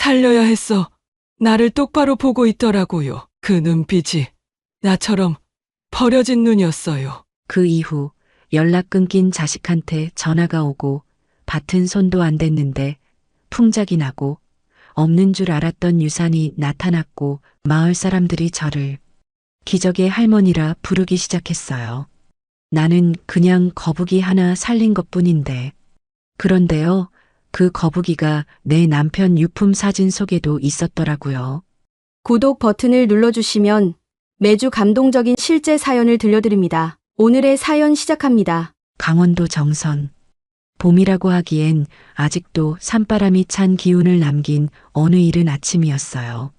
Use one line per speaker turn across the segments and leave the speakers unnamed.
살려야 했어. 나를 똑바로 보고 있더라고요. 그 눈빛이 나처럼 버려진 눈이었어요.
그 이후 연락 끊긴 자식한테 전화가 오고 밭은 손도 안 댔는데 풍작이 나고 없는 줄 알았던 유산이 나타났고 마을 사람들이 저를 기적의 할머니라 부르기 시작했어요. 나는 그냥 거북이 하나 살린 것뿐인데. 그런데요, 그 거북이가 내 남편 유품 사진 속에도 있었더라고요.
구독 버튼을 눌러주시면 매주 감동적인 실제 사연을 들려드립니다. 오늘의 사연 시작합니다.
강원도 정선. 봄이라고 하기엔 아직도 산바람이 찬 기운을 남긴 어느 이른 아침이었어요.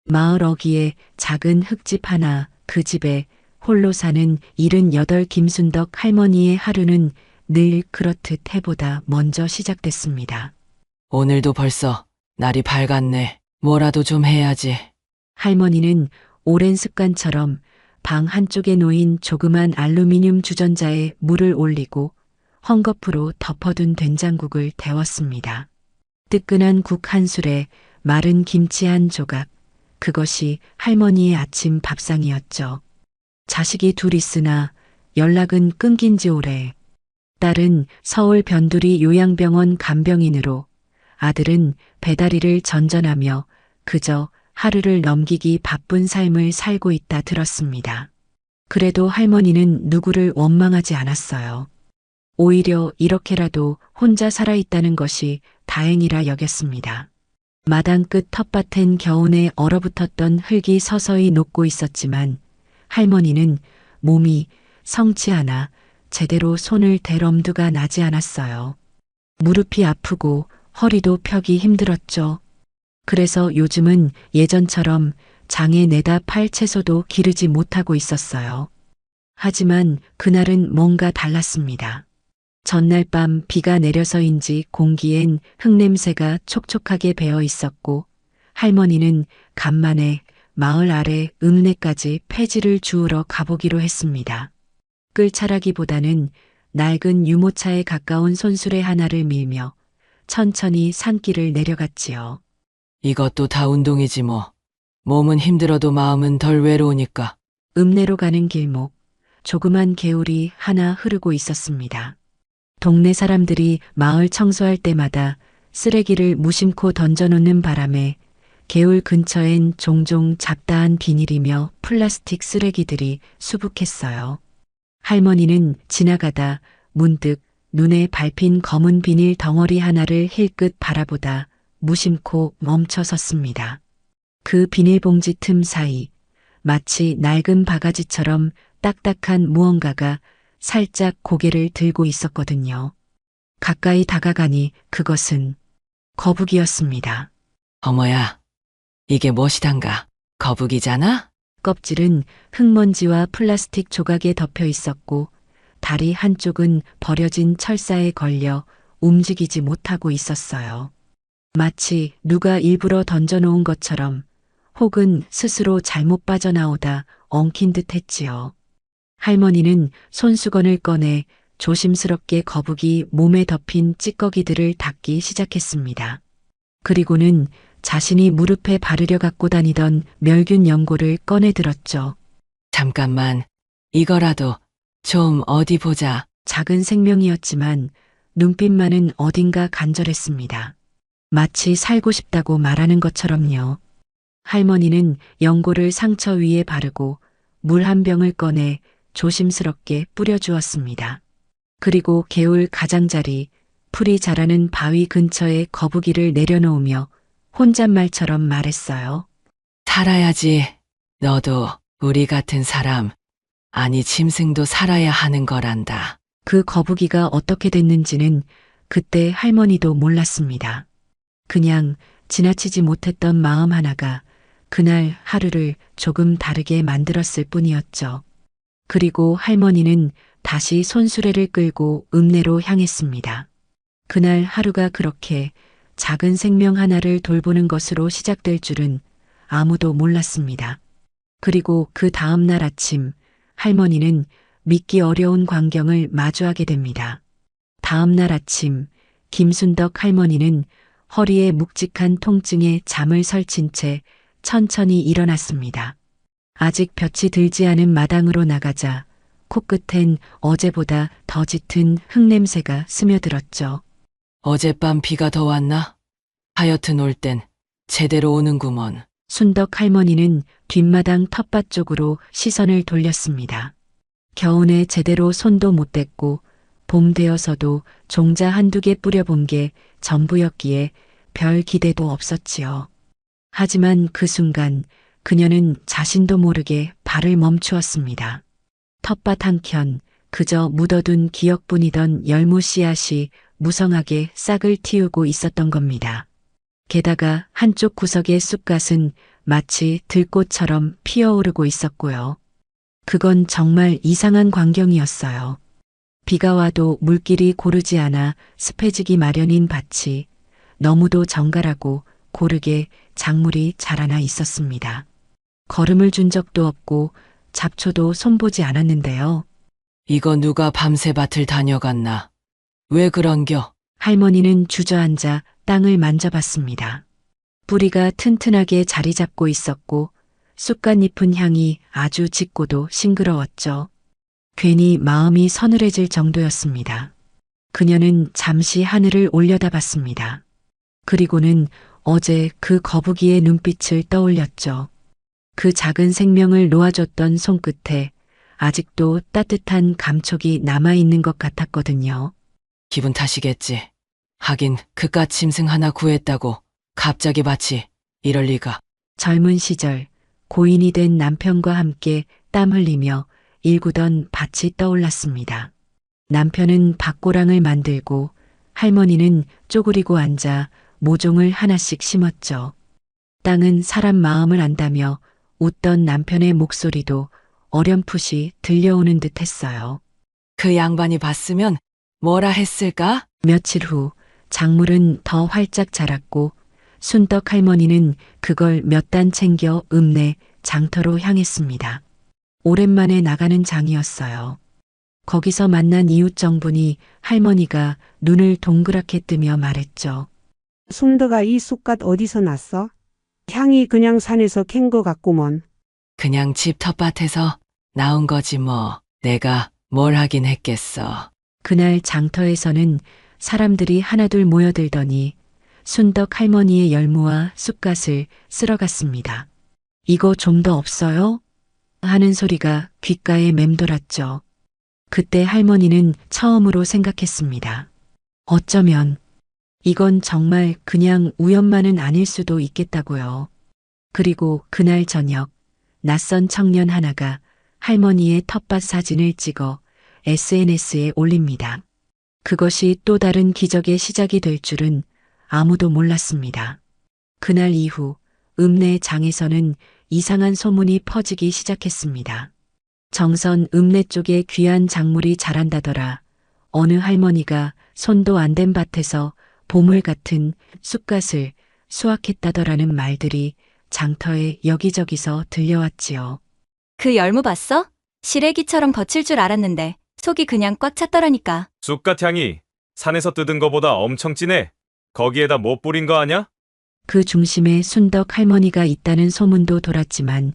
마을 어귀에 작은 흙집 하나, 그 집에 홀로 사는 78 김순덕 할머니의 하루는 늘 그렇듯 해보다 먼저 시작됐습니다.
오늘도 벌써 날이 밝았네. 뭐라도 좀 해야지.
할머니는 오랜 습관처럼 방 한쪽에 놓인 조그만 알루미늄 주전자에 물을 올리고 헝겊으로 덮어둔 된장국을 데웠습니다. 뜨끈한 국 한 술에 마른 김치 한 조각, 그것이 할머니의 아침 밥상이었죠. 자식이 둘 있으나 연락은 끊긴 지 오래. 딸은 서울 변두리 요양병원 간병인으로, 아들은 배다리를 전전하며 그저 하루를 넘기기 바쁜 삶을 살고 있다 들었습니다. 그래도 할머니는 누구를 원망하지 않았어요. 오히려 이렇게라도 혼자 살아있다는 것이 다행이라 여겼습니다. 마당 끝 텃밭엔 겨우내 얼어붙었던 흙이 서서히 녹고 있었지만 할머니는 몸이 성치 않아 제대로 손을 댈 엄두가 나지 않았어요. 무릎이 아프고 허리도 펴기 힘들었죠. 그래서 요즘은 예전처럼 장에 내다 팔 채소도 기르지 못하고 있었어요. 하지만 그날은 뭔가 달랐습니다. 전날 밤 비가 내려서인지 공기엔 흙냄새가 촉촉하게 배어 있었고 할머니는 간만에 마을 아래 읍내까지 폐지를 주우러 가보기로 했습니다. 끌차라기보다는 낡은 유모차에 가까운 손수레 하나를 밀며 천천히 산길을 내려갔지요.
이것도 다 운동이지 뭐. 몸은 힘들어도 마음은 덜 외로우니까.
읍내로 가는 길목, 조그만 개울이 하나 흐르고 있었습니다. 동네 사람들이 마을 청소할 때마다 쓰레기를 무심코 던져놓는 바람에 개울 근처엔 종종 잡다한 비닐이며 플라스틱 쓰레기들이 수북했어요. 할머니는 지나가다 문득 눈에 밟힌 검은 비닐 덩어리 하나를 힐끗 바라보다 무심코 멈춰 섰습니다. 그 비닐봉지 틈 사이 마치 낡은 바가지처럼 딱딱한 무언가가 살짝 고개를 들고 있었거든요. 가까이 다가가니 그것은 거북이였습니다.
어머야, 이게 무엇이단가? 거북이잖아?
껍질은 흙먼지와 플라스틱 조각에 덮여 있었고 다리 한쪽은 버려진 철사에 걸려 움직이지 못하고 있었어요. 마치 누가 일부러 던져놓은 것처럼 혹은 스스로 잘못 빠져나오다 엉킨 듯 했지요. 할머니는 손수건을 꺼내 조심스럽게 거북이 몸에 덮인 찌꺼기들을 닦기 시작했습니다. 그리고는 자신이 무릎에 바르려 갖고 다니던 멸균 연고를 꺼내 들었죠.
잠깐만, 이거라도 좀 어디 보자.
작은 생명이었지만 눈빛만은 어딘가 간절했습니다. 마치 살고 싶다고 말하는 것처럼요. 할머니는 연고를 상처 위에 바르고 물 한 병을 꺼내 조심스럽게 뿌려주었습니다. 그리고 개울 가장자리, 풀이 자라는 바위 근처에 거북이를 내려놓으며 혼잣말처럼 말했어요.
살아야지. 너도 우리 같은 사람, 아니 짐승도 살아야 하는 거란다.
그 거북이가 어떻게 됐는지는 그때 할머니도 몰랐습니다. 그냥 지나치지 못했던 마음 하나가 그날 하루를 조금 다르게 만들었을 뿐이었죠. 그리고 할머니는 다시 손수레를 끌고 읍내로 향했습니다. 그날 하루가 그렇게 작은 생명 하나를 돌보는 것으로 시작될 줄은 아무도 몰랐습니다. 그리고 그 다음 날 아침 할머니는 믿기 어려운 광경을 마주하게 됩니다. 다음 날 아침 김순덕 할머니는 허리에 묵직한 통증에 잠을 설친 채 천천히 일어났습니다. 아직 볕이 들지 않은 마당으로 나가자 코끝엔 어제보다 더 짙은 흙냄새가 스며들었죠.
어젯밤 비가 더 왔나? 하여튼 올 땐 제대로 오는구먼.
순덕 할머니는 뒷마당 텃밭 쪽으로 시선을 돌렸습니다. 겨우내 제대로 손도 못 댔고 봄 되어서도 종자 한두 개 뿌려본 게 전부였기에 별 기대도 없었지요. 하지만 그 순간 그녀는 자신도 모르게 발을 멈추었습니다. 텃밭 한켠 그저 묻어둔 기억뿐이던 열무 씨앗이 무성하게 싹을 틔우고 있었던 겁니다. 게다가 한쪽 구석의 쑥갓은 마치 들꽃처럼 피어오르고 있었고요. 그건 정말 이상한 광경이었어요. 비가 와도 물길이 고르지 않아 습해지기 마련인 밭이 너무도 정갈하고 고르게 작물이 자라나 있었습니다. 거름을 준 적도 없고 잡초도 손보지 않았는데요.
이거 누가 밤새 밭을 다녀갔나? 왜 그런겨?
할머니는 주저앉아 땅을 만져봤습니다. 뿌리가 튼튼하게 자리 잡고 있었고 쑥갓잎은 향이 아주 짙고도 싱그러웠죠. 괜히 마음이 서늘해질 정도였습니다. 그녀는 잠시 하늘을 올려다봤습니다. 그리고는 어제 그 거북이의 눈빛을 떠올렸죠. 그 작은 생명을 놓아줬던 손끝에 아직도 따뜻한 감촉이 남아있는 것 같았거든요.
기분 탓이겠지. 하긴 그깟 짐승 하나 구했다고 갑자기 밭이 이럴 리가.
젊은 시절 고인이 된 남편과 함께 땀 흘리며 일구던 밭이 떠올랐습니다. 남편은 밭고랑을 만들고 할머니는 쪼그리고 앉아 모종을 하나씩 심었죠. 땅은 사람 마음을 안다며 웃던 남편의 목소리도 어렴풋이 들려오는 듯 했어요.
그 양반이 봤으면 뭐라 했을까?
며칠 후 작물은 더 활짝 자랐고 순덕 할머니는 그걸 몇 단 챙겨 읍내 장터로 향했습니다. 오랜만에 나가는 장이었어요. 거기서 만난 이웃 정분이 할머니가 눈을 동그랗게 뜨며 말했죠.
순덕아, 이 쑥갓 어디서 났어? 향이 그냥 산에서 캔 거 같구먼.
그냥 집 텃밭에서 나온 거지 뭐. 내가 뭘 하긴 했겠어.
그날 장터에서는 사람들이 하나둘 모여들더니 순덕 할머니의 열무와 쑥갓을 쓸어갔습니다. 이거 좀 더 없어요? 하는 소리가 귓가에 맴돌았죠. 그때 할머니는 처음으로 생각했습니다. 어쩌면 이건 정말 그냥 우연만은 아닐 수도 있겠다고요. 그리고 그날 저녁 낯선 청년 하나가 할머니의 텃밭 사진을 찍어 SNS에 올립니다. 그것이 또 다른 기적의 시작이 될 줄은 아무도 몰랐습니다. 그날 이후 읍내 장에서는 이상한 소문이 퍼지기 시작했습니다. 정선 읍내 쪽에 귀한 작물이 자란다더라. 어느 할머니가 손도 안 댄 밭에서 보물 같은 쑥갓을 수확했다더라는 말들이 장터에 여기저기서 들려왔지요.
그 열무 봤어? 시래기처럼 거칠 줄 알았는데 속이 그냥 꽉 찼더라니까.
쑥갓 향이 산에서 뜯은 거보다 엄청 진해. 거기에다 뭐 뿌린 거 아냐?
그 중심에 순덕 할머니가 있다는 소문도 돌았지만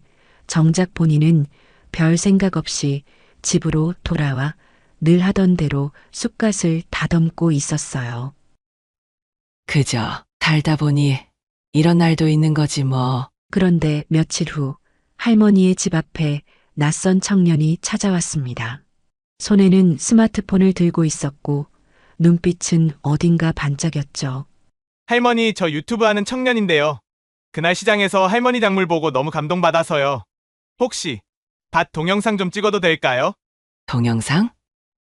정작 본인은 별 생각 없이 집으로 돌아와 늘 하던 대로 쑥갓을 다듬고 있었어요.
그저 살다 보니 이런 날도 있는 거지 뭐.
그런데 며칠 후 할머니의 집 앞에 낯선 청년이 찾아왔습니다. 손에는 스마트폰을 들고 있었고 눈빛은 어딘가 반짝였죠.
할머니, 저 유튜브 하는 청년인데요. 그날 시장에서 할머니 작물 보고 너무 감동받아서요. 혹시 밭 동영상 좀 찍어도 될까요?
동영상?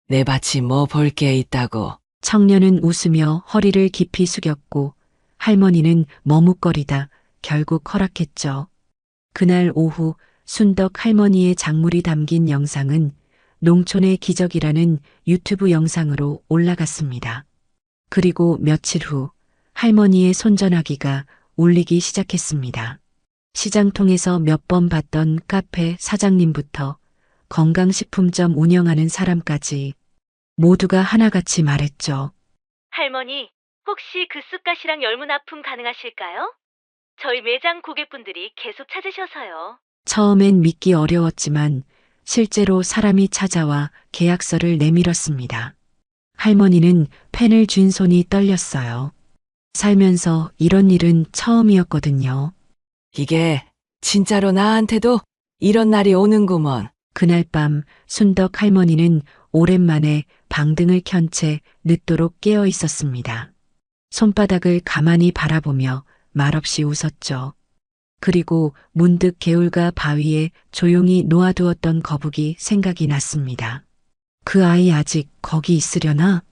내 밭이 뭐 볼 게 있다고.
청년은 웃으며 허리를 깊이 숙였고 할머니는 머뭇거리다 결국 허락했죠. 그날 오후 순덕 할머니의 작물이 담긴 영상은 농촌의 기적이라는 유튜브 영상으로 올라갔습니다. 그리고 며칠 후 할머니의 손전화기가 울리기 시작했습니다. 시장통에서 몇 번 봤던 카페 사장님부터 건강식품점 운영하는 사람까지 모두가 하나같이 말했죠.
할머니, 혹시 그 쑥갓이랑 열무납품 가능하실까요? 저희 매장 고객분들이 계속 찾으셔서요.
처음엔 믿기 어려웠지만 실제로 사람이 찾아와 계약서를 내밀었습니다. 할머니는 펜을 쥔 손이 떨렸어요. 살면서 이런 일은 처음이었거든요.
이게 진짜로 나한테도 이런 날이 오는구먼.
그날 밤 순덕 할머니는 오랜만에 방등을 켠 채 늦도록 깨어 있었습니다. 손바닥을 가만히 바라보며 말없이 웃었죠. 그리고 문득 개울가 바위에 조용히 놓아두었던 거북이 생각이 났습니다. 그 아이 아직 거기 있으려나?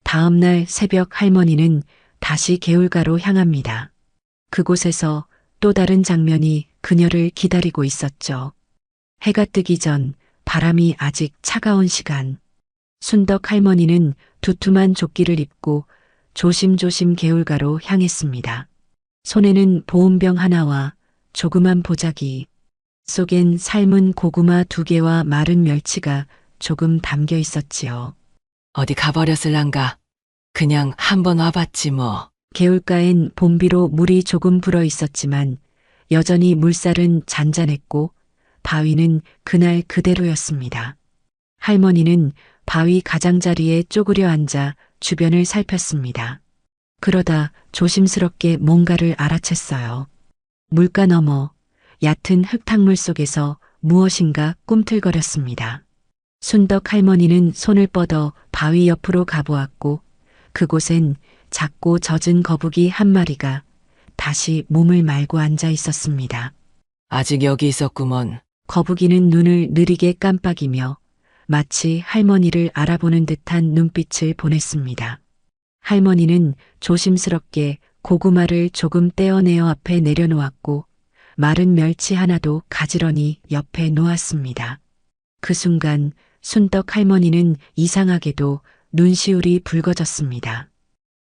다음 날 새벽 할머니는 다시 개울가로 향합니다. 그곳에서 또 다른 장면이 그녀를 기다리고 있었죠. 해가 뜨기 전 바람이 아직 차가운 시간. 순덕 할머니는 두툼한 조끼를 입고 조심조심 개울가로 향했습니다. 손에는 보온병 하나와 조그만 보자기, 속엔 삶은 고구마 2개와 마른 멸치가 조금 담겨 있었지요.
어디 가버렸을란가? 그냥 한번 와봤지 뭐.
개울가엔 봄비로 물이 조금 불어 있었지만 여전히 물살은 잔잔했고 바위는 그날 그대로였습니다. 할머니는 바위 가장자리에 쪼그려 앉아 주변을 살폈습니다. 그러다 조심스럽게 뭔가를 알아챘어요. 물가 너머 얕은 흙탕물 속에서 무엇인가 꿈틀거렸습니다. 순덕 할머니는 손을 뻗어 바위 옆으로 가보았고 그곳엔 작고 젖은 거북이 한 마리가 다시 몸을 말고 앉아 있었습니다.
아직 여기 있었구먼.
거북이는 눈을 느리게 깜빡이며 마치 할머니를 알아보는 듯한 눈빛을 보냈습니다. 할머니는 조심스럽게 고구마를 조금 떼어내어 앞에 내려놓았고 마른 멸치 하나도 가지런히 옆에 놓았습니다. 그 순간 순덕 할머니는 이상하게도 눈시울이 붉어졌습니다.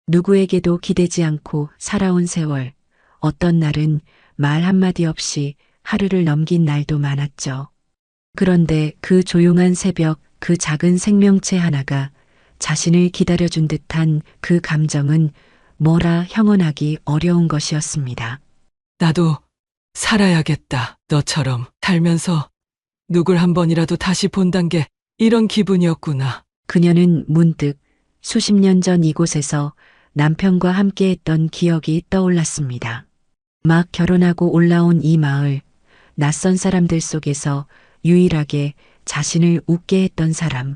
누구에게도 기대지 않고 살아온 세월, 어떤 날은 말 한마디 없이 하루를 넘긴 날도 많았죠. 그런데 그 조용한 새벽, 그 작은 생명체 하나가 자신을 기다려준 듯한 그 감정은 뭐라 형언하기 어려운 것이었습니다.
나도 살아야겠다. 너처럼 살면서 누굴 한 번이라도 다시 본단 게 이런 기분이었구나.
그녀는 문득 수십 년 전 이곳에서 남편과 함께했던 기억이 떠올랐습니다. 막 결혼하고 올라온 이 마을, 낯선 사람들 속에서 유일하게 자신을 웃게 했던 사람.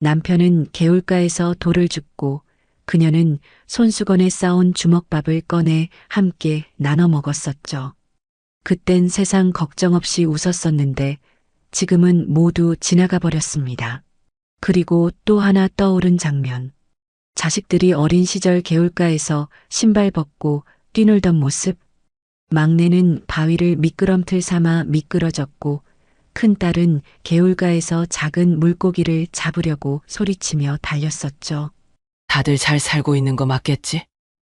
남편은 개울가에서 돌을 줍고 그녀는 손수건에 싸온 주먹밥을 꺼내 함께 나눠 먹었었죠. 그땐 세상 걱정 없이 웃었었는데 지금은 모두 지나가 버렸습니다. 그리고 또 하나 떠오른 장면. 자식들이 어린 시절 개울가에서 신발 벗고 뛰놀던 모습. 막내는 바위를 미끄럼틀 삼아 미끄러졌고 큰딸은 개울가에서 작은 물고기를 잡으려고 소리치며 달렸었죠.
다들 잘 살고 있는 거 맞겠지?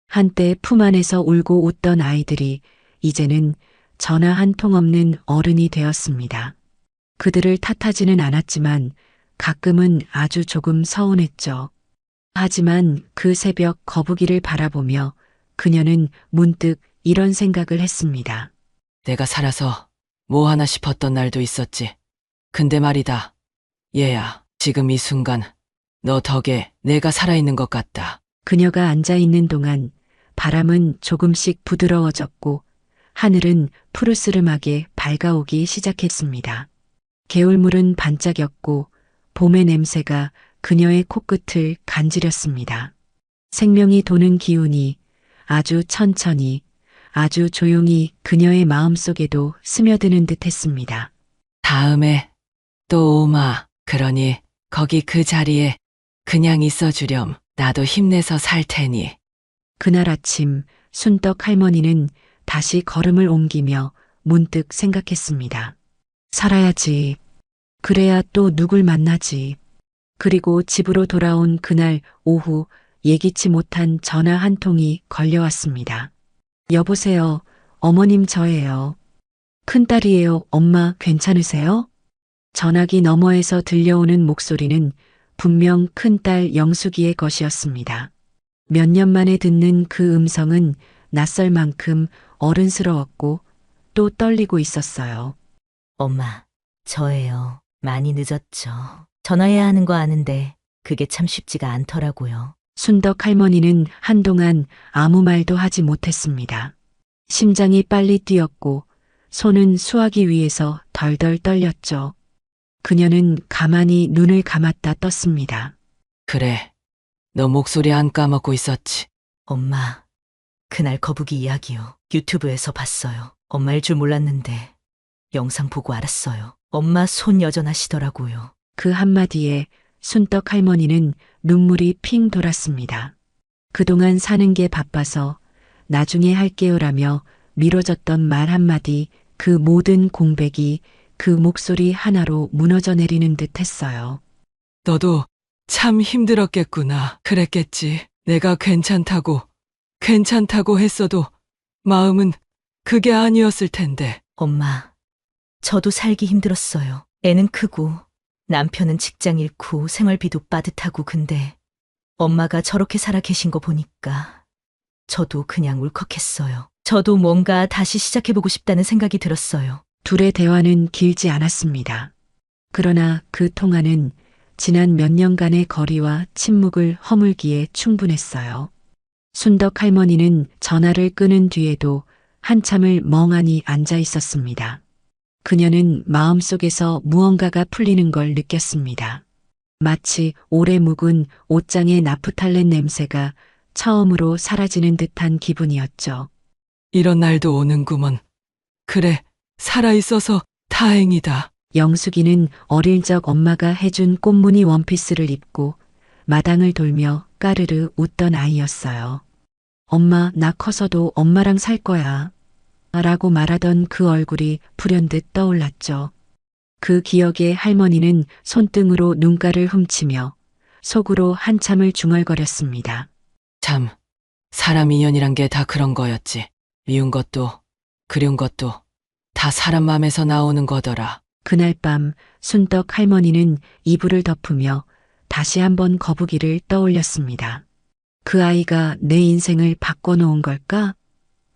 한때 품 안에서 울고 웃던 아이들이 이제는 전화 한 통 없는 어른이 되었습니다. 그들을 탓하지는 않았지만 가끔은 아주 조금 서운했죠. 하지만 그 새벽 거북이를 바라보며 그녀는 문득 이런 생각을 했습니다.
내가 살아서 뭐 하나 싶었던 날도 있었지. 근데 말이다. 얘야, 지금 이 순간 너 덕에 내가 살아있는 것 같다.
그녀가 앉아있는 동안 바람은 조금씩 부드러워졌고 하늘은 푸르스름하게 밝아오기 시작했습니다. 개울물은 반짝였고 봄의 냄새가 그녀의 코끝을 간지렸습니다. 생명이 도는 기운이 아주 천천히, 아주 조용히 그녀의 마음속에도 스며드는 듯 했습니다.
다음에 또 오마. 그러니 거기 그 자리에 그냥 있어주렴. 나도 힘내서 살 테니.
그날 아침 순덕 할머니는 다시 걸음을 옮기며 문득 생각했습니다. 살아야지. 그래야 또 누굴 만나지. 그리고 집으로 돌아온 그날 오후 예기치 못한 전화 한 통이 걸려왔습니다. 여보세요. 어머님 저예요. 큰딸이에요. 엄마 괜찮으세요? 전화기 너머에서 들려오는 목소리는 분명 큰딸 영숙이의 것이었습니다. 몇 년 만에 듣는 그 음성은 낯설 만큼 어른스러웠고 또 떨리고 있었어요.
엄마, 저예요. 많이 늦었죠. 전화해야 하는 거 아는데 그게 참 쉽지가 않더라고요.
순덕 할머니는 한동안 아무 말도 하지 못했습니다. 심장이 빨리 뛰었고 손은 수화기 위에서 덜덜 떨렸죠. 그녀는 가만히 눈을 감았다 떴습니다.
그래. 너 목소리 안 까먹고 있었지.
엄마, 그날 거북이 이야기요. 유튜브에서 봤어요. 엄마일 줄 몰랐는데 영상 보고 알았어요. 엄마 손 여전하시더라고요.
그 한마디에 순덕 할머니는 눈물이 핑 돌았습니다. 그동안 사는 게 바빠서 나중에 할게요라며 미뤄졌던 말 한마디, 그 모든 공백이 그 목소리 하나로 무너져 내리는 듯 했어요.
너도 참 힘들었겠구나. 그랬겠지. 내가 괜찮다고 했어도 마음은 그게 아니었을 텐데.
엄마, 저도 살기 힘들었어요. 애는 크고 남편은 직장 잃고 생활비도 빠듯하고 근데 엄마가 저렇게 살아 계신 거 보니까 저도 그냥 울컥했어요. 저도 뭔가 다시 시작해보고 싶다는 생각이 들었어요.
둘의 대화는 길지 않았습니다. 그러나 그 통화는 지난 몇 년간의 거리와 침묵을 허물기에 충분했어요. 순덕 할머니는 전화를 끊은 뒤에도 한참을 멍하니 앉아 있었습니다. 그녀는 마음속에서 무언가가 풀리는 걸 느꼈습니다. 마치 오래 묵은 옷장의 나프탈렌 냄새가 처음으로 사라지는 듯한 기분이었죠.
이런 날도 오는구먼. 그래, 살아있어서 다행이다.
영숙이는 어릴 적 엄마가 해준 꽃무늬 원피스를 입고 마당을 돌며 까르르 웃던 아이였어요. 엄마, 나 커서도 엄마랑 살 거야. 라고 말하던 그 얼굴이 불현듯 떠올랐죠. 그 기억에 할머니는 손등으로 눈가를 훔치며 속으로 한참을 중얼거렸습니다.
참, 사람 인연이란 게 다 그런 거였지. 미운 것도 그리운 것도 다 사람 맘에서 나오는 거더라.
그날 밤 순덕 할머니는 이불을 덮으며 다시 한번 거북이를 떠올렸습니다. 그 아이가 내 인생을 바꿔놓은 걸까?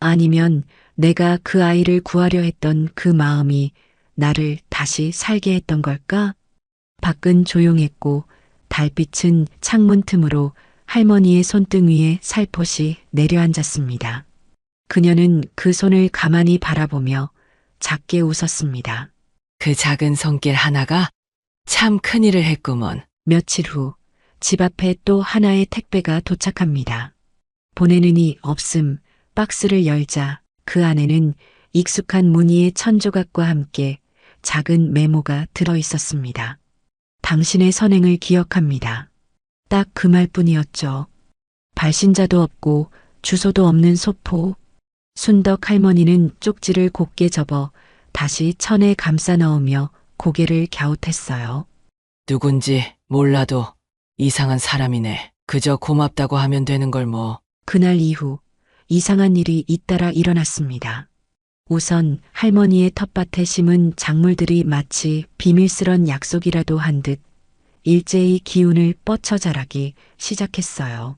아니면 내가 그 아이를 구하려 했던 그 마음이 나를 다시 살게 했던 걸까? 밖은 조용했고 달빛은 창문 틈으로 할머니의 손등 위에 살포시 내려앉았습니다. 그녀는 그 손을 가만히 바라보며 작게 웃었습니다.
그 작은 손길 하나가 참 큰일을 했구먼.
며칠 후 집 앞에 또 하나의 택배가 도착합니다. 보내는 이 없음. 박스를 열자 그 안에는 익숙한 무늬의 천조각과 함께 작은 메모가 들어 있었습니다. 당신의 선행을 기억합니다. 딱 그 말뿐이었죠. 발신자도 없고 주소도 없는 소포. 순덕 할머니는 쪽지를 곱게 접어 다시 천에 감싸 넣으며 고개를 갸웃했어요.
누군지 몰라도 이상한 사람이네. 그저 고맙다고 하면 되는 걸 뭐.
그날 이후 이상한 일이 잇따라 일어났습니다. 우선 할머니의 텃밭에 심은 작물들이 마치 비밀스런 약속이라도 한 듯 일제히 기운을 뻗쳐 자라기 시작했어요.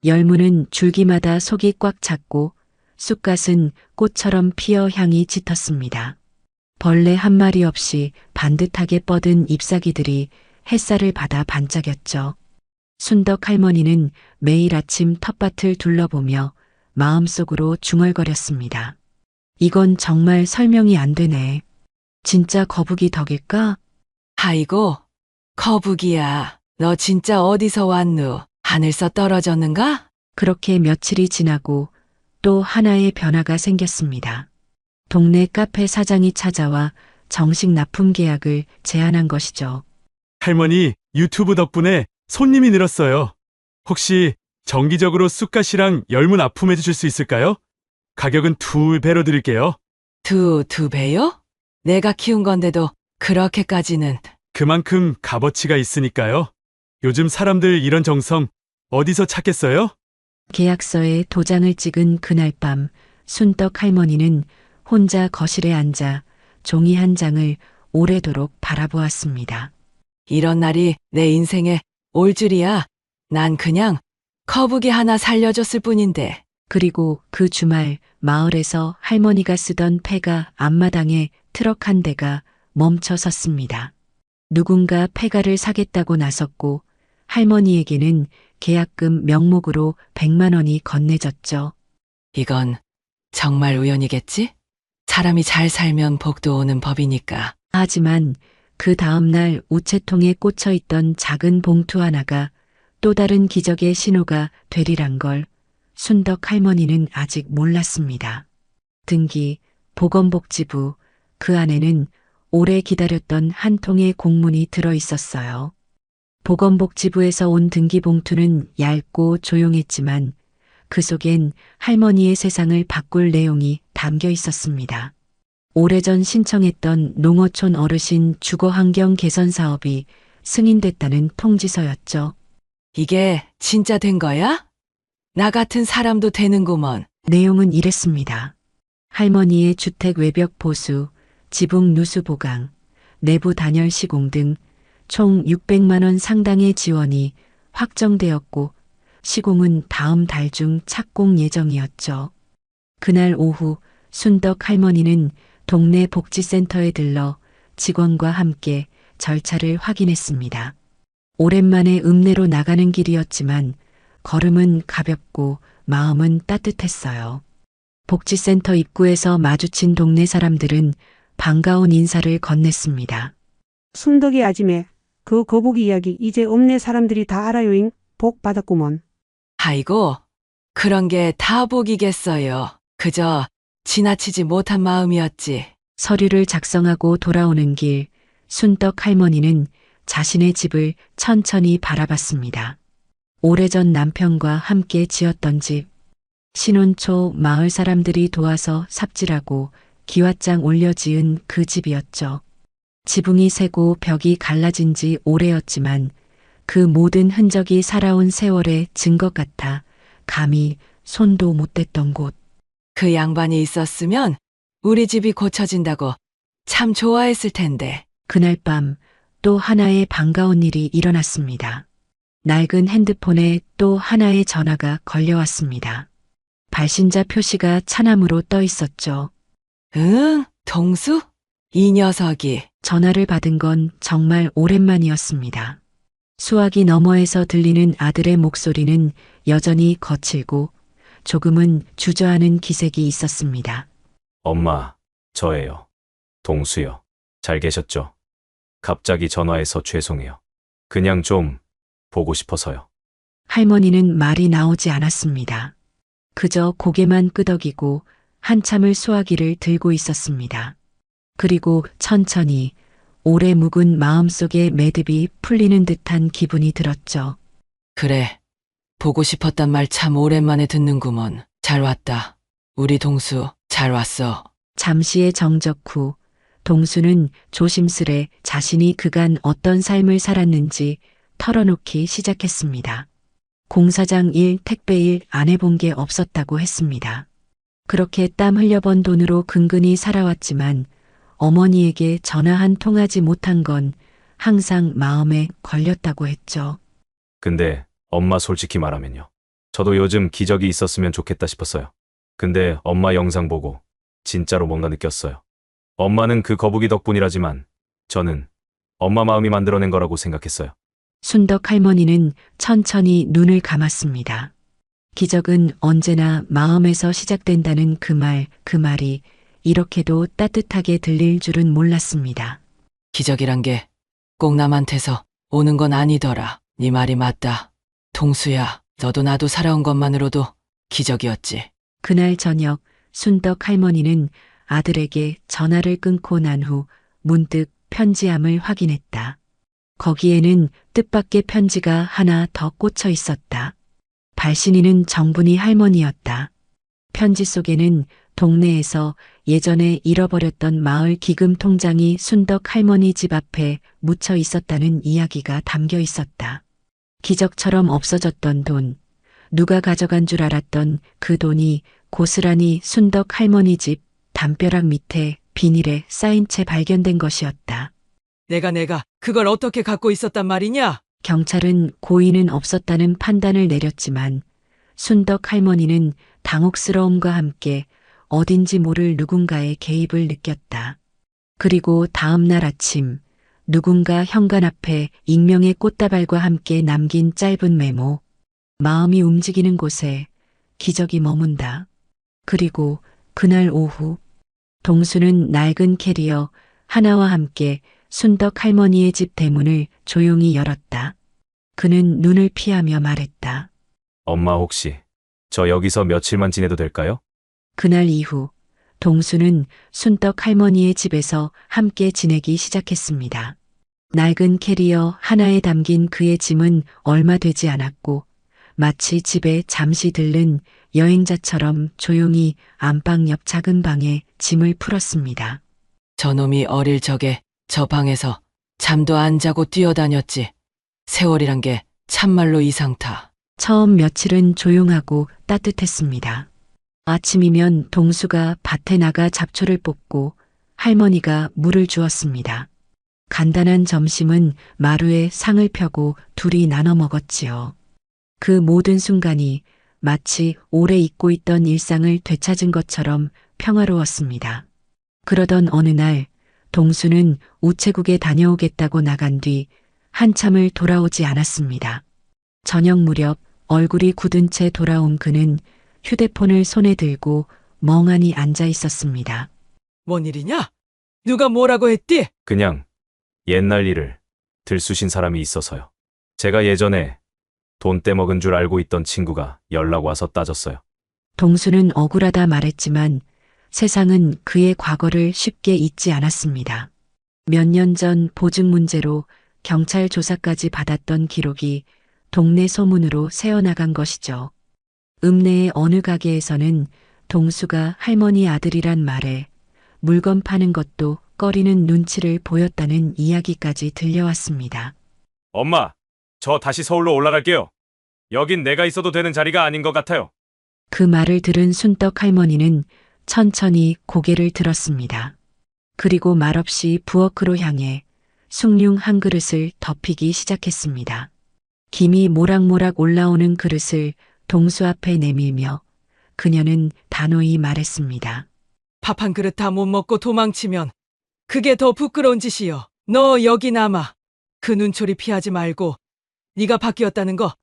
열무는 줄기마다 속이 꽉 찼고 쑥갓은 꽃처럼 피어 향이 짙었습니다. 벌레 한 마리 없이 반듯하게 뻗은 잎사귀들이 햇살을 받아 반짝였죠. 순덕 할머니는 매일 아침 텃밭을 둘러보며 마음속으로 중얼거렸습니다. 이건 정말 설명이 안 되네. 진짜 거북이 덕일까?
아이고, 거북이야. 너 진짜 어디서 왔누? 하늘서 떨어졌는가?
그렇게 며칠이 지나고 또 하나의 변화가 생겼습니다. 동네 카페 사장이 찾아와 정식 납품 계약을 제안한 것이죠.
할머니, 유튜브 덕분에 손님이 늘었어요. 혹시 정기적으로 쑥갓이랑 열무 납품해 주실 수 있을까요? 가격은 2배로 드릴게요.
두 배요? 내가 키운 건데도 그렇게까지는.
그만큼 값어치가 있으니까요. 요즘 사람들 이런 정성 어디서 찾겠어요?
계약서에 도장을 찍은 그날 밤 순덕 할머니는 혼자 거실에 앉아 종이 한 장을 오래도록 바라보았습니다.
이런 날이 내 인생에 올 줄이야. 난 그냥 거북이 하나 살려줬을 뿐인데.
그리고 그 주말 마을에서 할머니가 쓰던 폐가 앞마당에 트럭 한 대가 멈춰 섰습니다. 누군가 폐가를 사겠다고 나섰고 할머니에게는 계약금 명목으로 100만 원이 건네졌죠.
이건 정말 우연이겠지? 사람이 잘 살면 복도 오는 법이니까.
하지만 그 다음날 우체통에 꽂혀 있던 작은 봉투 하나가 또 다른 기적의 신호가 되리란 걸 순덕 할머니는 아직 몰랐습니다. 등기, 보건복지부, 그 안에는 오래 기다렸던 한 통의 공문이 들어 있었어요. 보건복지부에서 온 등기 봉투는 얇고 조용했지만 그 속엔 할머니의 세상을 바꿀 내용이 담겨 있었습니다. 오래전 신청했던 농어촌 어르신 주거환경 개선 사업이 승인됐다는 통지서였죠.
이게 진짜 된 거야? 나 같은 사람도 되는구먼.
내용은 이랬습니다. 할머니의 주택 외벽 보수, 지붕 누수 보강, 내부 단열 시공 등 총 600만 원 상당의 지원이 확정되었고 시공은 다음 달 중 착공 예정이었죠. 그날 오후 순덕 할머니는 동네 복지센터에 들러 직원과 함께 절차를 확인했습니다. 오랜만에 읍내로 나가는 길이었지만 걸음은 가볍고 마음은 따뜻했어요. 복지센터 입구에서 마주친 동네 사람들은 반가운 인사를 건넸습니다.
순덕이 아지매, 그 거북이 이야기 이제 읍내 사람들이 다 알아요잉. 복 받았구먼.
아이고, 그런 게 다 복이겠어요. 그저 지나치지 못한 마음이었지.
서류를 작성하고 돌아오는 길, 순덕 할머니는 자신의 집을 천천히 바라봤습니다. 오래전 남편과 함께 지었던 집, 신혼 초 마을 사람들이 도와서 삽질하고 기와장 올려 지은 그 집이었죠. 지붕이 새고 벽이 갈라진 지 오래였지만 그 모든 흔적이 살아온 세월의 증거 같아 감히 손도 못 댔던 곳.
그 양반이 있었으면 우리 집이 고쳐진다고 참 좋아했을 텐데.
그날 밤 또 하나의 반가운 일이 일어났습니다. 낡은 핸드폰에 또 하나의 전화가 걸려왔습니다. 발신자 표시가 차남으로 떠 있었죠.
응, 동수? 이 녀석이.
전화를 받은 건 정말 오랜만이었습니다. 수화기 너머에서 들리는 아들의 목소리는 여전히 거칠고 조금은 주저하는 기색이 있었습니다.
엄마, 저예요. 동수요. 잘 계셨죠? 갑자기 전화해서 죄송해요. 그냥 좀 보고 싶어서요.
할머니는 말이 나오지 않았습니다. 그저 고개만 끄덕이고 한참을 수화기를 들고 있었습니다. 그리고 천천히 오래 묵은 마음속의 매듭이 풀리는 듯한 기분이 들었죠.
그래, 보고 싶었단 말 참 오랜만에 듣는구먼. 잘 왔다. 우리 동수, 잘 왔어.
잠시의 정적 후 동수는 조심스레 자신이 그간 어떤 삶을 살았는지 털어놓기 시작했습니다. 공사장 일, 택배 일 안 해본 게 없었다고 했습니다. 그렇게 땀 흘려번 돈으로 근근히 살아왔지만 어머니에게 전화 한 통 하지 못한 건 항상 마음에 걸렸다고 했죠.
근데 엄마 솔직히 말하면요. 저도 요즘 기적이 있었으면 좋겠다 싶었어요. 근데 엄마 영상 보고 진짜로 뭔가 느꼈어요. 엄마는 그 거북이 덕분이라지만 저는 엄마 마음이 만들어낸 거라고 생각했어요.
순덕 할머니는 천천히 눈을 감았습니다. 기적은 언제나 마음에서 시작된다는 그 말이 이렇게도 따뜻하게 들릴 줄은 몰랐습니다.
기적이란 게 꼭 남한테서 오는 건 아니더라. 네 말이 맞다. 동수야, 너도 나도 살아온 것만으로도 기적이었지.
그날 저녁 순덕 할머니는 아들에게 전화를 끊고 난 후 문득 편지함을 확인했다. 거기에는 뜻밖의 편지가 하나 더 꽂혀 있었다. 발신인은 정분이 할머니였다. 편지 속에는 동네에서 예전에 잃어버렸던 마을 기금 통장이 순덕 할머니 집 앞에 묻혀 있었다는 이야기가 담겨 있었다. 기적처럼 없어졌던 돈, 누가 가져간 줄 알았던 그 돈이 고스란히 순덕 할머니 집 담벼락 밑에 비닐에 쌓인 채 발견된 것이었다.
내가 그걸 어떻게 갖고 있었단 말이냐?
경찰은 고의는 없었다는 판단을 내렸지만 순덕 할머니는 당혹스러움과 함께 어딘지 모를 누군가의 개입을 느꼈다. 그리고 다음 날 아침 누군가 현관 앞에 익명의 꽃다발과 함께 남긴 짧은 메모. 마음이 움직이는 곳에 기적이 머문다. 그리고 그날 오후 동수는 낡은 캐리어 하나와 함께 순덕 할머니의 집 대문을 조용히 열었다. 그는 눈을 피하며 말했다.
엄마 혹시 저 여기서 며칠만 지내도 될까요?
그날 이후 동수는 순덕 할머니의 집에서 함께 지내기 시작했습니다. 낡은 캐리어 하나에 담긴 그의 짐은 얼마 되지 않았고 마치 집에 잠시 들른 여행자처럼 조용히 안방 옆 작은 방에 짐을 풀었습니다.
저놈이 어릴 적에 저 방에서 잠도 안 자고 뛰어다녔지. 세월이란 게 참말로 이상타.
처음 며칠은 조용하고 따뜻했습니다. 아침이면 동수가 밭에 나가 잡초를 뽑고 할머니가 물을 주었습니다. 간단한 점심은 마루에 상을 펴고 둘이 나눠 먹었지요. 그 모든 순간이 마치 오래 잊고 있던 일상을 되찾은 것처럼 평화로웠습니다. 그러던 어느 날 동수는 우체국에 다녀오겠다고 나간 뒤 한참을 돌아오지 않았습니다. 저녁 무렵 얼굴이 굳은 채 돌아온 그는 휴대폰을 손에 들고 멍하니 앉아 있었습니다.
뭔 일이냐? 누가 뭐라고 했디?
그냥 옛날 일을 들쑤신 사람이 있어서요. 제가 예전에 돈 떼먹은 줄 알고 있던 친구가 연락 와서 따졌어요.
동수는 억울하다 말했지만 세상은 그의 과거를 쉽게 잊지 않았습니다. 몇 년 전 보증 문제로 경찰 조사까지 받았던 기록이 동네 소문으로 새어나간 것이죠. 읍내의 어느 가게에서는 동수가 할머니 아들이란 말에 물건 파는 것도 꺼리는 눈치를 보였다는 이야기까지 들려왔습니다.
엄마, 저 다시 서울로 올라갈게요. 여긴 내가 있어도 되는 자리가 아닌 것 같아요.
그 말을 들은 순떡 할머니는 천천히 고개를 들었습니다. 그리고 말없이 부엌으로 향해 숭늉 한 그릇을 덮이기 시작했습니다. 김이 모락모락 올라오는 그릇을 동수 앞에 내밀며 그녀는 단호히 말했습니다.
밥 한 그릇 다 못 먹고 도망치면 그게 더 부끄러운 짓이여. 너 여기 남아. 그 눈초리 피하지 말고 네가 바뀌었다는 거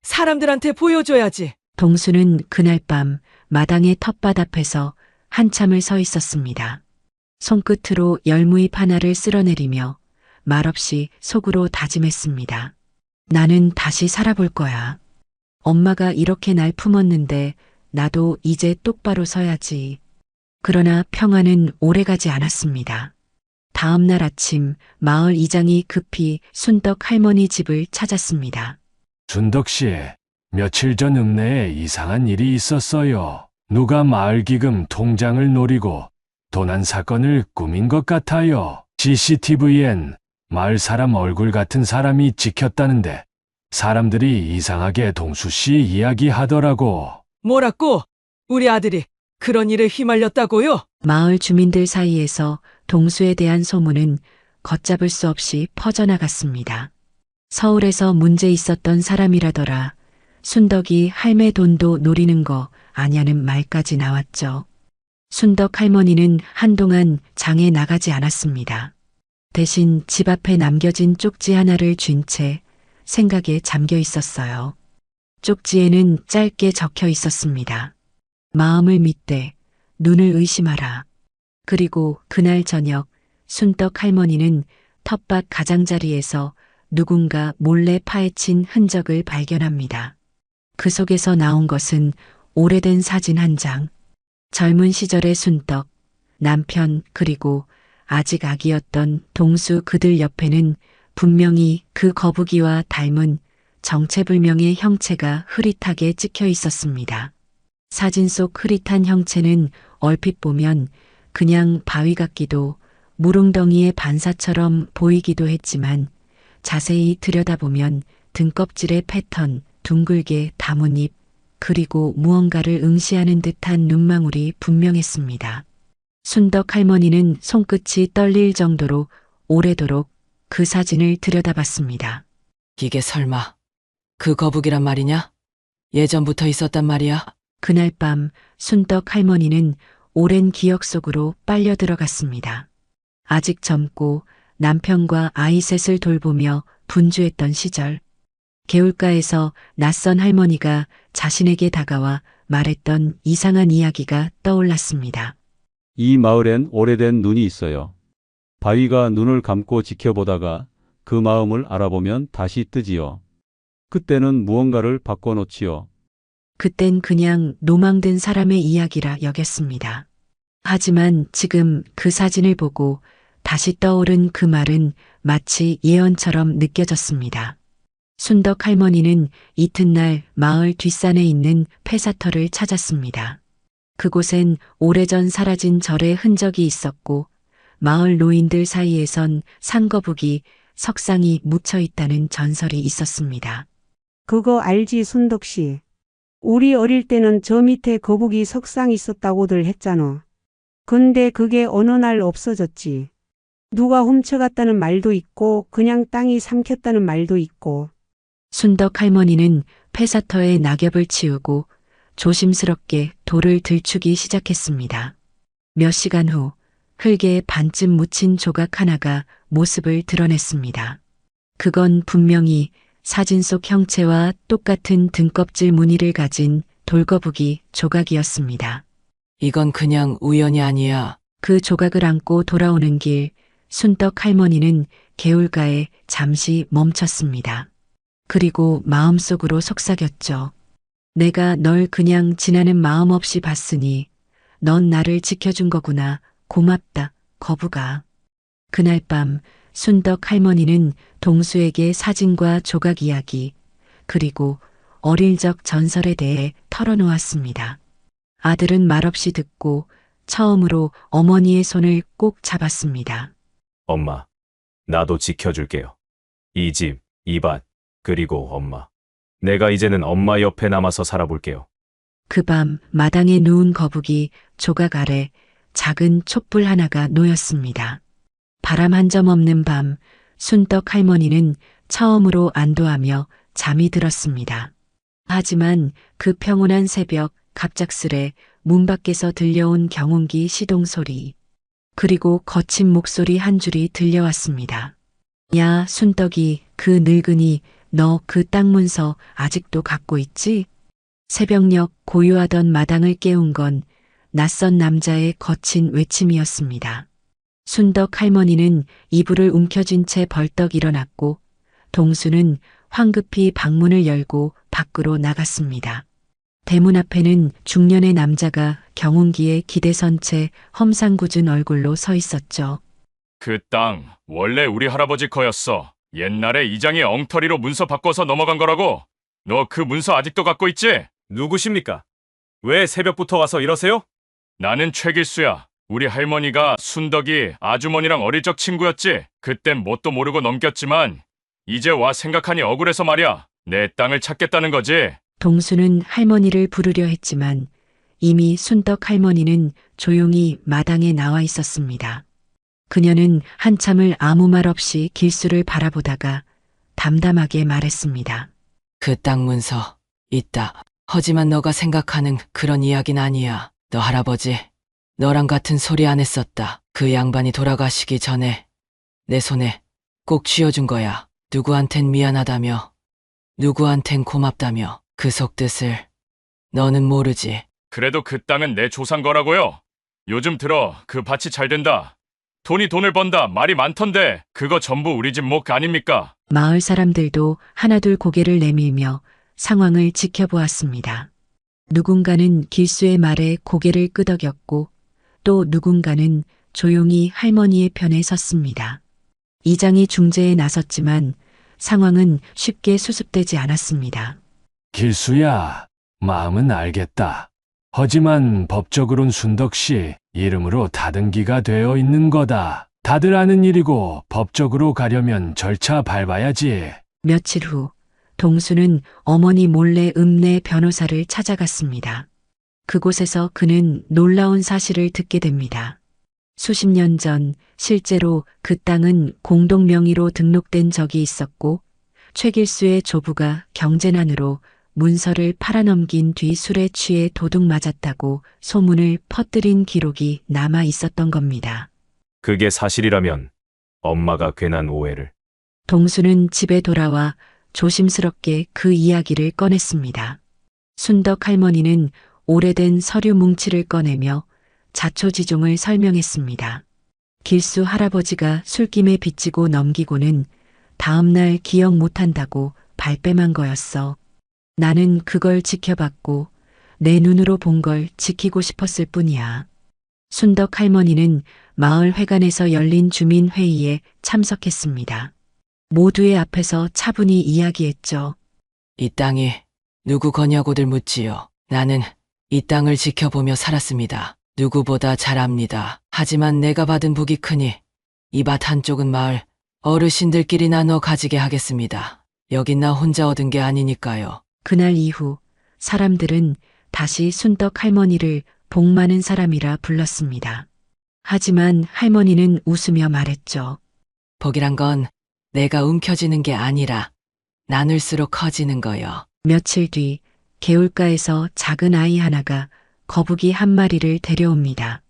사람들한테 보여줘야지.
동수는 그날 밤 마당의 텃밭 앞에서 한참을 서 있었습니다. 손끝으로 열무잎 하나를 쓸어내리며 말없이 속으로 다짐했습니다. 나는 다시 살아볼 거야. 엄마가 이렇게 날 품었는데 나도 이제 똑바로 서야지. 그러나 평화는 오래가지 않았습니다. 다음 날 아침 마을 이장이 급히 순덕 할머니 집을 찾았습니다.
순덕 씨, 며칠 전 읍내에 이상한 일이 있었어요. 누가 마을 기금 통장을 노리고 도난 사건을 꾸민 것 같아요. CCTV엔 마을 사람 얼굴 같은 사람이 찍혔다는데 사람들이 이상하게 동수 씨 이야기하더라고.
뭐라고? 우리 아들이 그런 일에 휘말렸다고요?
마을 주민들 사이에서 동수에 대한 소문은 걷잡을 수 없이 퍼져나갔습니다. 서울에서 문제 있었던 사람이라더라. 순덕이 할매 돈도 노리는 거 아냐는 말까지 나왔죠. 순덕 할머니는 한동안 장에 나가지 않았습니다. 대신 집 앞에 남겨진 쪽지 하나를 쥔 채 생각에 잠겨 있었어요. 쪽지에는 짧게 적혀 있었습니다. 마음을 믿되 눈을 의심하라. 그리고 그날 저녁 순덕 할머니는 텃밭 가장자리에서 누군가 몰래 파헤친 흔적을 발견합니다. 그 속에서 나온 것은 오래된 사진 한 장. 젊은 시절의 순덕, 남편 그리고 아직 아기였던 동수 그들 옆에는 분명히 그 거북이와 닮은 정체불명의 형체가 흐릿하게 찍혀 있었습니다. 사진 속 흐릿한 형체는 얼핏 보면 그냥 바위 같기도 무릉덩이의 반사처럼 보이기도 했지만 자세히 들여다보면 등껍질의 패턴, 둥글게 담은 입, 그리고 무언가를 응시하는 듯한 눈망울이 분명했습니다. 순덕 할머니는 손끝이 떨릴 정도로 오래도록 그 사진을 들여다봤습니다.
이게 설마 그 거북이란 말이냐? 예전부터 있었단 말이야?
그날 밤 순덕 할머니는 오랜 기억 속으로 빨려 들어갔습니다. 아직 젊고 남편과 아이 셋을 돌보며 분주했던 시절, 개울가에서 낯선 할머니가 자신에게 다가와 말했던 이상한 이야기가 떠올랐습니다.
이 마을엔 오래된 눈이 있어요. 바위가 눈을 감고 지켜보다가 그 마음을 알아보면 다시 뜨지요. 그때는 무언가를 바꿔놓지요.
그땐 그냥 노망든 사람의 이야기라 여겼습니다. 하지만 지금 그 사진을 보고 다시 떠오른 그 말은 마치 예언처럼 느껴졌습니다. 순덕 할머니는 이튿날 마을 뒷산에 있는 폐사터를 찾았습니다. 그곳엔 오래전 사라진 절의 흔적이 있었고 마을 노인들 사이에선 상거북이 석상이 묻혀 있다는 전설이 있었습니다.
그거 알지, 순덕 씨? 우리 어릴 때는 저 밑에 거북이 석상 있었다고들 했잖아. 근데 그게 어느 날 없어졌지. 누가 훔쳐갔다는 말도 있고 그냥 땅이 삼켰다는 말도 있고.
순덕 할머니는 폐사터에 낙엽을 치우고 조심스럽게 돌을 들추기 시작했습니다. 몇 시간 후 흙에 반쯤 묻힌 조각 하나가 모습을 드러냈습니다. 그건 분명히 사진 속 형체와 똑같은 등껍질 무늬를 가진 돌거북이 조각이었습니다.
이건 그냥 우연이 아니야.
그 조각을 안고 돌아오는 길, 순덕 할머니는 개울가에 잠시 멈췄습니다. 그리고 마음속으로 속삭였죠. 내가 널 그냥 지나는 마음 없이 봤으니 넌 나를 지켜준 거구나. 고맙다, 거북아. 그날 밤 순덕 할머니는 동수에게 사진과 조각 이야기, 그리고 어릴 적 전설에 대해 털어놓았습니다. 아들은 말없이 듣고 처음으로 어머니의 손을 꼭 잡았습니다.
엄마, 나도 지켜줄게요. 이 집, 이 밭, 그리고 엄마. 내가 이제는 엄마 옆에 남아서 살아볼게요.
그 밤 마당에 누운 거북이 조각 아래 작은 촛불 하나가 놓였습니다. 바람 한 점 없는 밤, 순덕 할머니는 처음으로 안도하며 잠이 들었습니다. 하지만 그 평온한 새벽 갑작스레 문 밖에서 들려온 경운기 시동 소리, 그리고 거친 목소리 한 줄이 들려왔습니다. 야, 순덕이, 그 늙은이, 너 그 땅 문서 아직도 갖고 있지? 새벽녘 고요하던 마당을 깨운 건 낯선 남자의 거친 외침이었습니다. 순덕 할머니는 이불을 움켜쥔 채 벌떡 일어났고 동수는 황급히 방문을 열고 밖으로 나갔습니다. 대문 앞에는 중년의 남자가 경운기에 기대선 채 험상궂은 얼굴로 서 있었죠.
그 땅 원래 우리 할아버지 거였어. 옛날에 이장이 엉터리로 문서 바꿔서 넘어간 거라고. 너 그 문서 아직도 갖고 있지?
누구십니까? 왜 새벽부터 와서 이러세요?
나는 최길수야. 우리 할머니가 순덕이 아주머니랑 어릴 적 친구였지. 그땐 뭣도 모르고 넘겼지만 이제 와 생각하니 억울해서 말이야. 내 땅을 찾겠다는 거지.
동수는 할머니를 부르려 했지만 이미 순덕 할머니는 조용히 마당에 나와 있었습니다. 그녀는 한참을 아무 말 없이 길수를 바라보다가 담담하게 말했습니다.
그 땅 문서 있다. 하지만 너가 생각하는 그런 이야기는 아니야. 너 할아버지, 너랑 같은 소리 안 했었다. 그 양반이 돌아가시기 전에 내 손에 꼭 쥐어준 거야. 누구한텐 미안하다며, 누구한텐 고맙다며. 그 속뜻을 너는 모르지.
그래도 그 땅은 내 조상 거라고요. 요즘 들어 그 밭이 잘 된다. 돈이 돈을 번다 말이 많던데 그거 전부 우리 집 목 아닙니까?
마을 사람들도 하나둘 고개를 내밀며 상황을 지켜보았습니다. 누군가는 길수의 말에 고개를 끄덕였고 또 누군가는 조용히 할머니의 편에 섰습니다. 이장이 중재에 나섰지만 상황은 쉽게 수습되지 않았습니다.
길수야, 마음은 알겠다. 하지만 법적으론 순덕 씨 이름으로 다등기가 되어 있는 거다. 다들 아는 일이고 법적으로 가려면 절차 밟아야지.
며칠 후 동수는 어머니 몰래 읍내 변호사를 찾아갔습니다. 그곳에서 그는 놀라운 사실을 듣게 됩니다. 수십 년 전 실제로 그 땅은 공동 명의로 등록된 적이 있었고 최길수의 조부가 경제난으로 문서를 팔아넘긴 뒤 술에 취해 도둑 맞았다고 소문을 퍼뜨린 기록이 남아 있었던 겁니다.
그게 사실이라면 엄마가 괜한 오해를.
동수는 집에 돌아와 조심스럽게 그 이야기를 꺼냈습니다. 순덕 할머니는 오래된 서류 뭉치를 꺼내며 자초지종을 설명했습니다. 길수 할아버지가 술김에 빚지고 넘기고는 다음날 기억 못한다고 발뺌한 거였어. 나는 그걸 지켜봤고 내 눈으로 본 걸 지키고 싶었을 뿐이야. 순덕 할머니는 마을 회관에서 열린 주민회의에 참석했습니다. 모두의 앞에서 차분히 이야기했죠.
이 땅이 누구 거냐고들 묻지요. 나는 이 땅을 지켜보며 살았습니다. 누구보다 잘 압니다. 하지만 내가 받은 복이 크니 이 밭 한쪽은 마을 어르신들끼리 나눠 가지게 하겠습니다. 여긴 나 혼자 얻은 게 아니니까요.
그날 이후 사람들은 다시 순덕 할머니를 복 많은 사람이라 불렀습니다. 하지만 할머니는 웃으며 말했죠.
복이란 건 내가 움켜쥐는 게 아니라 나눌수록 커지는 거요.
며칠 뒤 개울가에서 작은 아이 하나가 거북이 한 마리를 데려옵니다.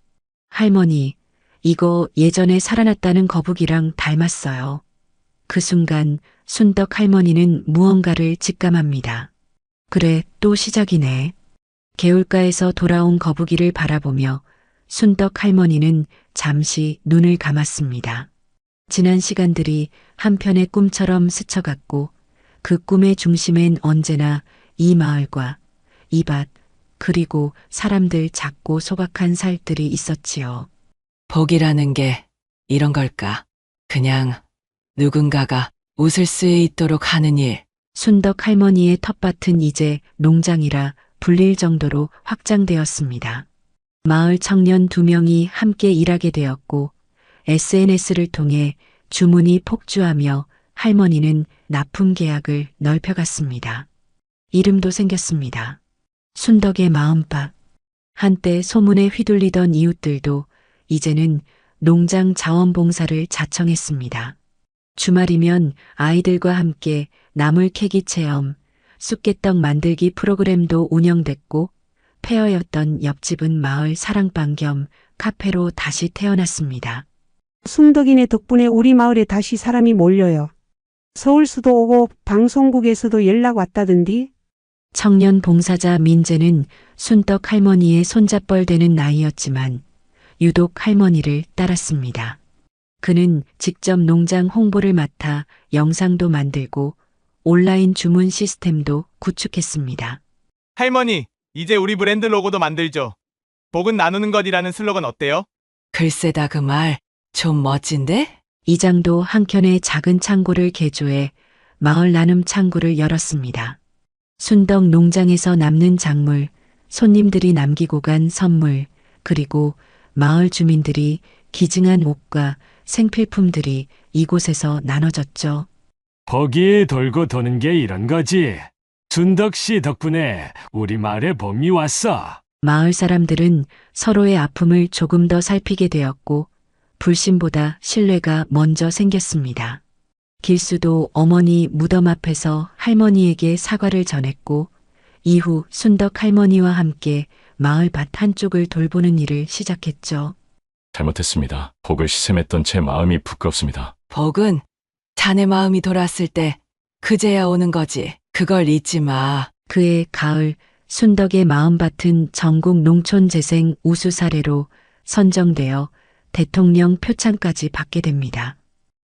할머니, 이거 예전에 살아났다는 거북이랑 닮았어요. 그 순간 순덕 할머니는 무언가를 직감합니다. 그래, 또 시작이네. 개울가에서 돌아온 거북이를 바라보며 순덕 할머니는 잠시 눈을 감았습니다. 지난 시간들이 한편의 꿈처럼 스쳐갔고 그 꿈의 중심엔 언제나 이 마을과 이 밭, 그리고 사람들 작고 소박한 살들이 있었지요.
복이라는 게 이런 걸까? 그냥 누군가가 웃을 수 있도록 하는 일.
순덕 할머니의 텃밭은 이제 농장이라 불릴 정도로 확장되었습니다. 마을 청년 2명이 함께 일하게 되었고 SNS를 통해 주문이 폭주하며 할머니는 납품 계약을 넓혀갔습니다. 이름도 생겼습니다. 순덕의 마음밭. 한때 소문에 휘둘리던 이웃들도 이제는 농장 자원봉사를 자청했습니다. 주말이면 아이들과 함께 나물 캐기 체험, 쑥개떡 만들기 프로그램도 운영됐고 폐허였던 옆집은 마을 사랑방 겸 카페로 다시 태어났습니다.
순덕이네 덕분에 우리 마을에 다시 사람이 몰려요. 서울수도 오고 방송국에서도 연락 왔다던디?
청년 봉사자 민재는 순덕 할머니의 손잡벌 되는 나이였지만 유독 할머니를 따랐습니다. 그는 직접 농장 홍보를 맡아 영상도 만들고 온라인 주문 시스템도 구축했습니다.
할머니, 이제 우리 브랜드 로고도 만들죠. 복은 나누는 것이라는 슬로건 어때요?
글쎄다 그 말 좀 멋진데?
이장도 한켠에 작은 창고를 개조해 마을 나눔 창구를 열었습니다. 순덕 농장에서 남는 작물, 손님들이 남기고 간 선물, 그리고 마을 주민들이 기증한 옷과 생필품들이 이곳에서 나눠졌죠.
복이 돌고 도는 게 이런 거지. 순덕 씨 덕분에 우리 마을에 봄이 왔어.
마을 사람들은 서로의 아픔을 조금 더 살피게 되었고 불신보다 신뢰가 먼저 생겼습니다. 길수도 어머니 무덤 앞에서 할머니에게 사과를 전했고 이후 순덕 할머니와 함께 마을 밭 한쪽을 돌보는 일을 시작했죠.
잘못했습니다. 복을 시샘했던 제 마음이 부끄럽습니다.
복은 자네 마음이 돌았을 때 그제야 오는 거지. 그걸 잊지 마.
그해 가을 순덕의 마음밭은 전국 농촌재생 우수 사례로 선정되어 대통령 표창까지 받게 됩니다.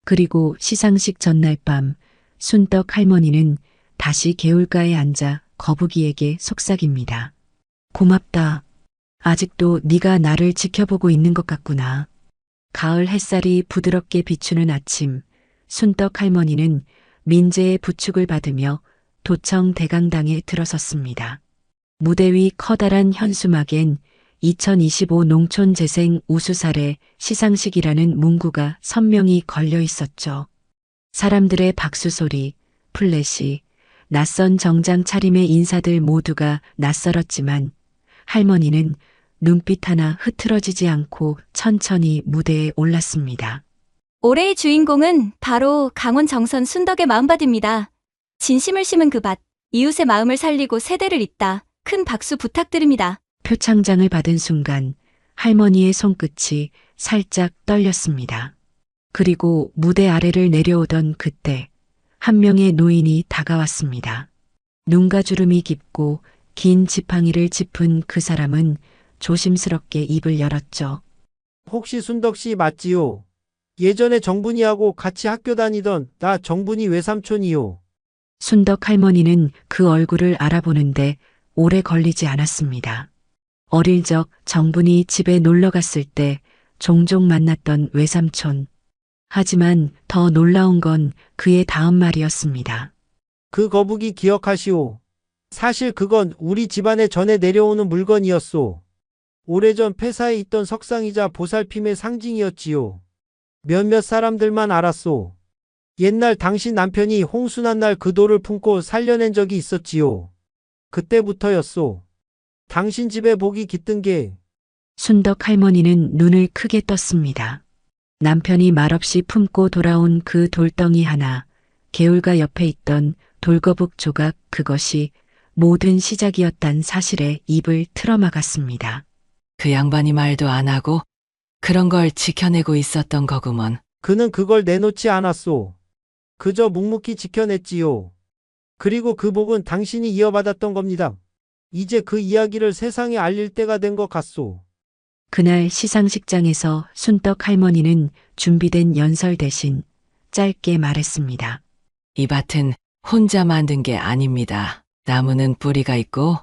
그리고 시상식 전날 밤 순덕 할머니는 다시 개울가에 앉아 거북이에게 속삭입니다. 고맙다. 아직도 네가 나를 지켜보고 있는 것 같구나. 가을 햇살이 부드럽게 비추는 아침, 순덕 할머니는 민재의 부축을 받으며 도청 대강당에 들어섰습니다. 무대 위 커다란 현수막엔 2025 농촌재생 우수사례 시상식이라는 문구가 선명히 걸려 있었죠. 사람들의 박수 소리, 플래시, 낯선 정장 차림의 인사들 모두가 낯설었지만 할머니는 눈빛 하나 흐트러지지 않고 천천히 무대에 올랐습니다.
올해의 주인공은 바로 강원 정선 순덕의 마음밭입니다. 진심을 심은 그 밭, 이웃의 마음을 살리고 세대를 잇다. 큰 박수 부탁드립니다.
표창장을 받은 순간 할머니의 손끝이 살짝 떨렸습니다. 그리고 무대 아래를 내려오던 그때 한 명의 노인이 다가왔습니다. 눈가 주름이 깊고 긴 지팡이를 짚은 그 사람은 조심스럽게 입을 열었죠.
혹시 순덕 씨 맞지요? 예전에 정분이하고 같이 학교 다니던 나 정분이 외삼촌이요.
순덕 할머니는 그 얼굴을 알아보는데 오래 걸리지 않았습니다. 어릴 적 정분이 집에 놀러 갔을 때 종종 만났던 외삼촌. 하지만 더 놀라운 건 그의 다음 말이었습니다.
그 거북이 기억하시오. 사실 그건 우리 집안에 전해 내려오는 물건이었소. 오래전 폐사에 있던 석상이자 보살핌의 상징이었지요. 몇몇 사람들만 알았소. 옛날 당신 남편이 홍순한 날 그 돌을 품고 살려낸 적이 있었지요. 그때부터였소. 당신 집에 복이 깃든 게.
순덕 할머니는 눈을 크게 떴습니다. 남편이 말없이 품고 돌아온 그 돌덩이 하나, 개울가 옆에 있던 돌거북 조각, 그것이 모든 시작이었단 사실에 입을 틀어막았습니다.
그 양반이 말도 안 하고 그런 걸 지켜내고 있었던 거구먼.
그는 그걸 내놓지 않았소. 그저 묵묵히 지켜냈지요. 그리고 그 복은 당신이 이어받았던 겁니다. 이제 그 이야기를 세상에 알릴 때가 된 것 같소.
그날 시상식장에서 순덕 할머니는 준비된 연설 대신 짧게 말했습니다.
이 밭은 혼자 만든 게 아닙니다. 나무는 뿌리가 있고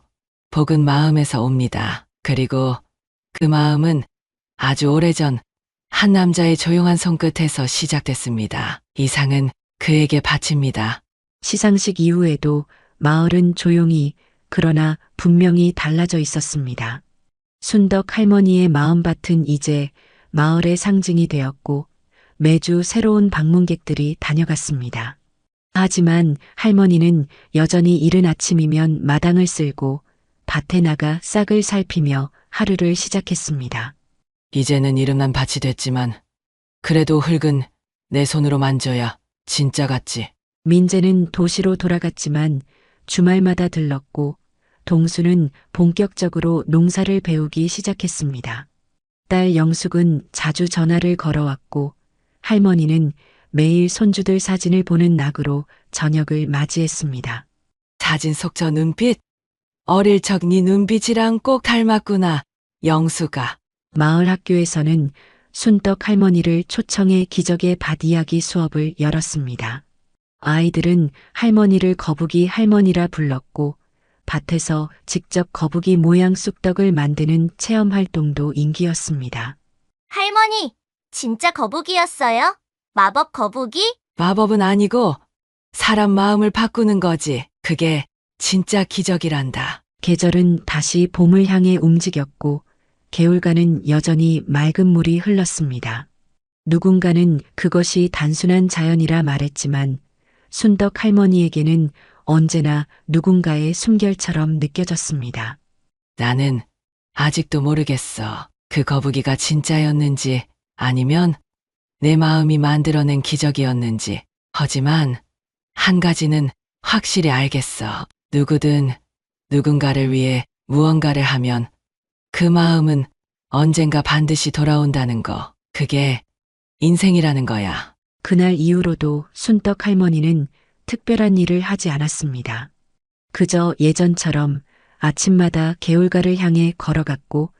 복은 마음에서 옵니다. 그리고 그 마음은 아주 오래전 한 남자의 조용한 손끝에서 시작됐습니다. 이 상은 그에게 바칩니다.
시상식 이후에도 마을은 조용히 그러나 분명히 달라져 있었습니다. 순덕 할머니의 마음밭은 이제 마을의 상징이 되었고 매주 새로운 방문객들이 다녀갔습니다. 하지만 할머니는 여전히 이른 아침이면 마당을 쓸고 밭에 나가 싹을 살피며 하루를 시작했습니다.
이제는 이름난 밭이 됐지만 그래도 흙은 내 손으로 만져야 진짜 같지.
민재는 도시로 돌아갔지만 주말마다 들렀고 동수는 본격적으로 농사를 배우기 시작했습니다. 딸 영숙은 자주 전화를 걸어왔고 할머니는 매일 손주들 사진을 보는 낙으로 저녁을 맞이했습니다.
사진 속 저 눈빛, 어릴 적 네 눈빛이랑 꼭 닮았구나, 영수가.
마을 학교에서는 순덕 할머니를 초청해 기적의 밭 이야기 수업을 열었습니다. 아이들은 할머니를 거북이 할머니라 불렀고 밭에서 직접 거북이 모양 쑥떡을 만드는 체험 활동도 인기였습니다.
할머니, 진짜 거북이였어요? 마법 거북이?
마법은 아니고 사람 마음을 바꾸는 거지. 그게 진짜 기적이란다.
계절은 다시 봄을 향해 움직였고 개울가는 여전히 맑은 물이 흘렀습니다. 누군가는 그것이 단순한 자연이라 말했지만 순덕 할머니에게는 언제나 누군가의 숨결처럼 느껴졌습니다.
나는 아직도 모르겠어. 그 거북이가 진짜였는지 아니면 내 마음이 만들어낸 기적이었는지. 하지만 한 가지는 확실히 알겠어. 누구든 누군가를 위해 무언가를 하면 그 마음은 언젠가 반드시 돌아온다는 거. 그게 인생이라는 거야.
그날 이후로도 순덕 할머니는 특별한 일을 하지 않았습니다. 그저 예전처럼 아침마다 개울가를 향해 걸어갔고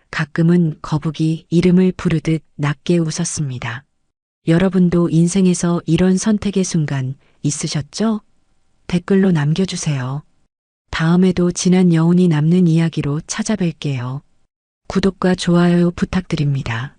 가끔은 거북이 이름을 부르듯 낮게 웃었습니다. 여러분도 인생에서 이런 선택의 순간 있으셨죠? 댓글로 남겨주세요. 다음에도 지난 여운이 남는 이야기로 찾아뵐게요. 구독과 좋아요 부탁드립니다.